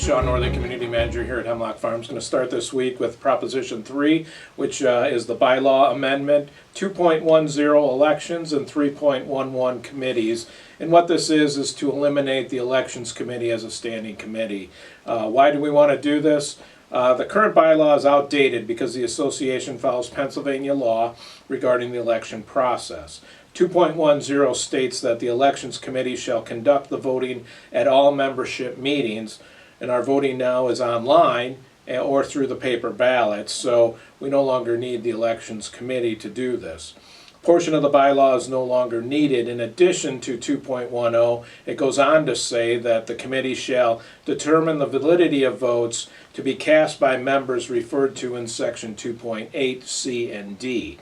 Shaun Nordlie, Community Manager here at Hemlock Farms. Going to start this week with Proposition 3, which is the bylaw amendment, 2.10 elections and 3.11 committees. And what this is to eliminate the Elections Committee as a standing committee. Why do we want to do this? The current bylaw is outdated because the association follows Pennsylvania law regarding the election process. 2.10 states that the Elections Committee shall conduct the voting at all membership meetings, and our voting now is online or through the paper ballots, so we no longer need the Elections Committee to do this. A portion of the bylaw is no longer needed. In addition to 2.10, it goes on to say that the committee shall determine the validity of votes to be cast by members referred to in Section 2.8 C and D.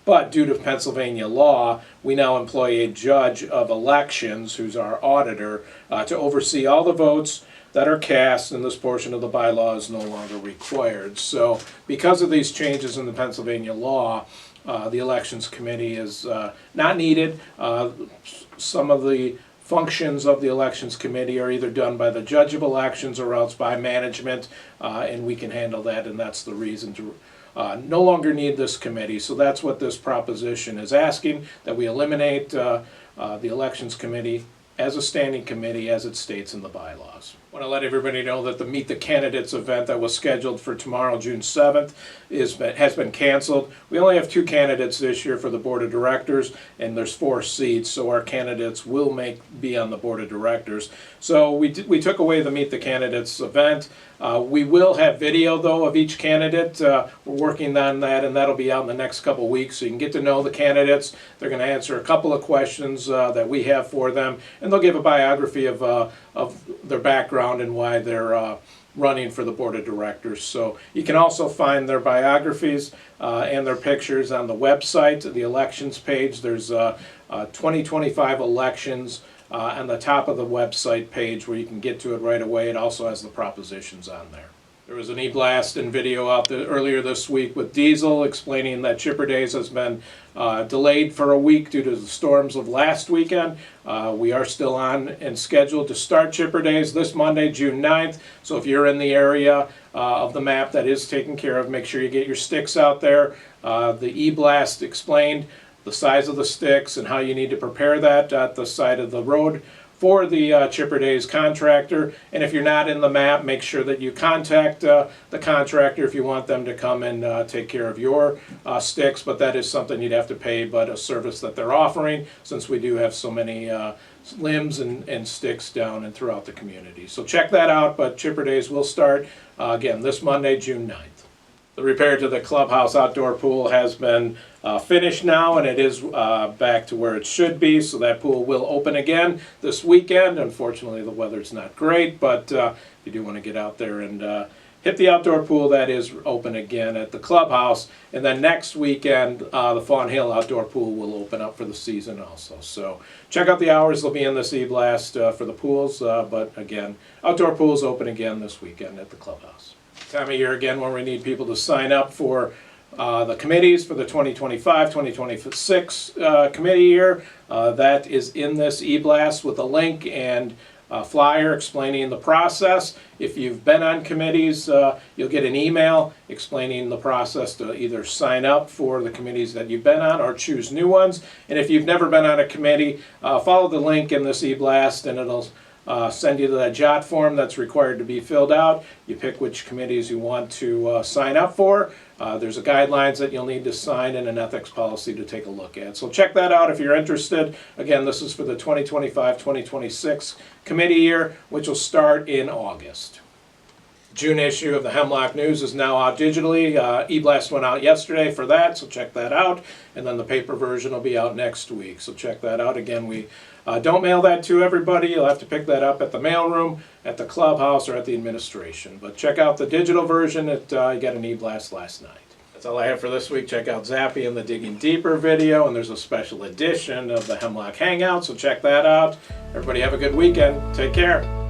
But due to Pennsylvania law, we now employ a judge of elections, who's our auditor, to oversee all the votes that are cast, and this portion of the bylaw is no longer required. So because of these changes in the Pennsylvania law, the Elections Committee is not needed. Some of the functions of the Elections Committee are either done by the judge of elections or else by management, and we can handle that, and that's the reason to no longer need this committee. So that's what this proposition is asking, that we eliminate the Elections Committee as a standing committee as it states in the bylaws. I want to let everybody know that the Meet the Candidates event that was scheduled for tomorrow, June 7th, has been canceled. We only have 2 candidates this year for the Board of Directors, and there's 4 seats, so our candidates will be on the Board of Directors. So we took away the Meet the Candidates event. We will have video, though, of each candidate. We're working on that, and that'll be out in the next couple weeks, so you can get to know the candidates. They're going to answer a couple of questions that we have for them, and they'll give a biography of their background and why they're running for the Board of Directors. So you can also find their biographies and their pictures on the website, the elections page. There's 2025 elections on the top of the website page where you can get to it right away. It also has the propositions on there. There was an e-blast and video out earlier this week with Diesel explaining that Chipper Days has been delayed for a week due to the storms of last weekend. We are still on and scheduled to start Chipper Days this Monday, June 9th. So if you're in the area of the map that is taken care of, make sure you get your sticks out there. The e-blast explained the size of the sticks and how you need to prepare that at the side of the road for the Chipper Days contractor. And if you're not in the map, make sure that you contact the contractor if you want them to come and take care of your sticks, but that is something you'd have to pay, but a service that they're offering since we do have so many limbs and sticks down and throughout the community. So check that out, but Chipper Days will start again this Monday, June 9th. The repair to the clubhouse outdoor pool has been finished now, and it is back to where it should be, so that pool will open again this weekend. Unfortunately, the weather's not great, but if you do want to get out there and hit the outdoor pool, that is open again at the clubhouse. And then next weekend, the Fawn Hill outdoor pool will open up for the season also. So check out the hours. They'll be in this e-blast for the pools, but again, outdoor pools open again this weekend at the clubhouse. Time of year again when we need people to sign up for the committees for the 2025-2026 committee year. That is in this e-blast with a link and a flyer explaining the process. If you've been on committees, you'll get an email explaining the process to either sign up for the committees that you've been on or choose new ones. And if you've never been on a committee, follow the link in this e-blast and it'll send you the JOT form that's required to be filled out. You pick which committees you want to sign up for. There's a guidelines that you'll need to sign and an ethics policy to take a look at. So check that out if you're interested. Again, this is for the 2025-2026 committee year, which will start in August. June issue of the Hemlock News is now out digitally. E-blast went out yesterday for that, so check that out. And then the paper version will be out next week, so check that out. Again, we don't mail that to everybody. You'll have to pick that up at the mailroom, at the clubhouse, or at the administration. But check out the digital version. You got an e-blast last night. That's all I have for this week. Check out Zappy and the Digging Deeper video, and there's a special edition of the Hemlock Hangout, so check that out. Everybody have a good weekend. Take care.